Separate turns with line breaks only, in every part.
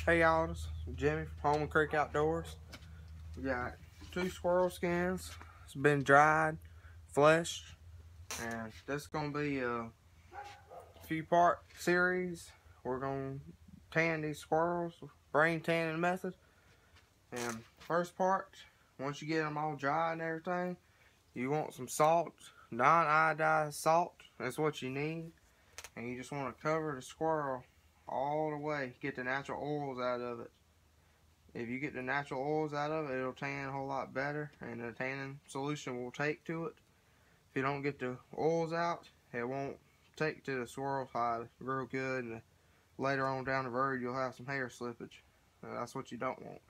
Hey y'all, this is Jimmy from Home and Creek Outdoors. We got 2 squirrel skins. It's been dried, fleshed, and this is gonna be a few-part series. We're gonna tan these squirrels, brain tanning method. And first part, once you get them all dry and everything, you want some salt, non-iodized salt. That's what you need, and you just want to cover the squirrel all the way, get the natural oils out of it. If you get the natural oils out of it, it'll tan a whole lot better, and the tanning solution will take to it. If you don't get the oils out, it won't take to the squirrel hide real good, and later on down the road you'll have some hair slippage. That's what you don't want.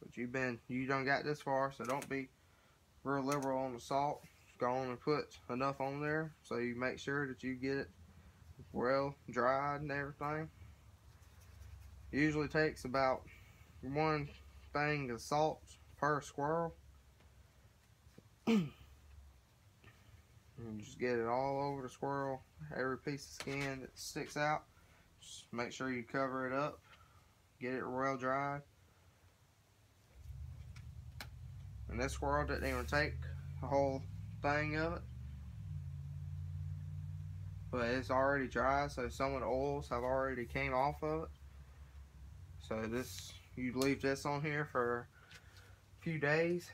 But you done got this far, so don't be real liberal on the salt. Go on and put enough on there so you make sure that you get it well dried and everything. It usually takes about 1 thing of salt per squirrel. And just get it all over the squirrel, every piece of skin that sticks out. Just make sure you cover it up, get it well dried. And this squirrel didn't even take the whole thing of it, but it's already dry, so some of the oils have already came off of it. So you leave this on here for a few days,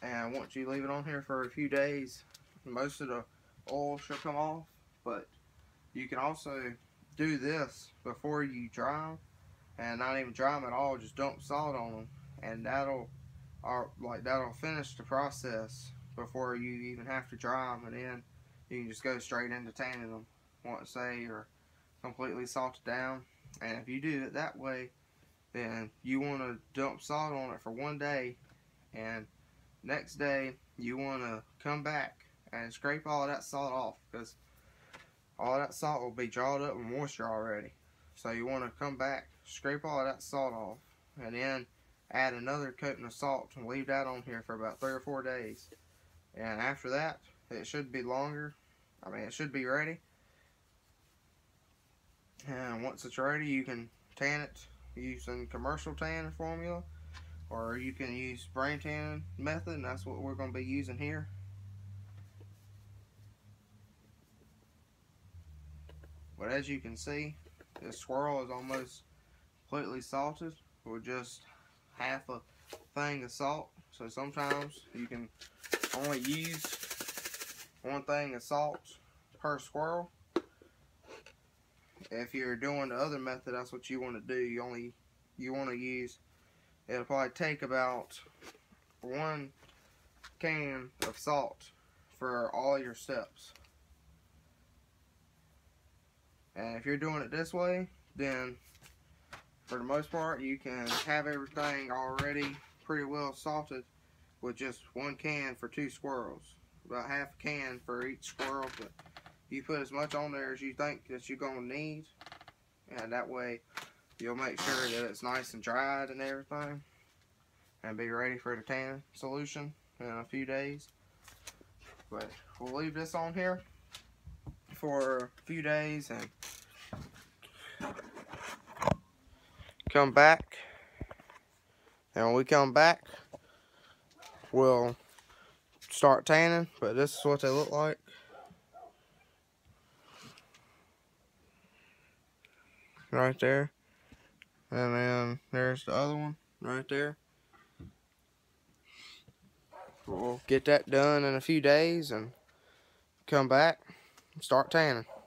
and once you leave it on here for a few days, most of the oil should come off. But you can also do this before you dry them, and not even dry them at all, just dump salt on them, and that'll finish the process before you even have to dry them, and then you can just go straight into tanning them once they are completely salted down. And if you do it that way, then you want to dump salt on it for 1 day, and next day you want to come back and scrape all of that salt off, because all of that salt will be dried up with moisture already. So you want to come back, scrape all of that salt off, and then add another coating of salt and leave that on here for about 3 or 4 days. And after that, it should be longer. It should be ready. And once it's ready, you can tan it using commercial tanning formula, or you can use brain tanning method, and that's what we're going to be using here. But as you can see, this squirrel is almost completely salted with just half a thing of salt. So sometimes you can only use 1 thing of salt per squirrel. If you're doing the other method, that's what you want to do. You want to use, it'll probably take about 1 can of salt for all your steps. And if you're doing it this way, then for the most part you can have everything already pretty well salted with just 1 can for 2 squirrels. About half a can for each squirrel, but you put as much on there as you think that you're going to need, and that way you'll make sure that it's nice and dried and everything, and be ready for the tan solution in a few days. But we'll leave this on here for a few days and come back. And when we come back, we'll start tanning. But this is what they look like. Right there. And then there's the other one right there. We'll get that done in a few days and come back and start tanning.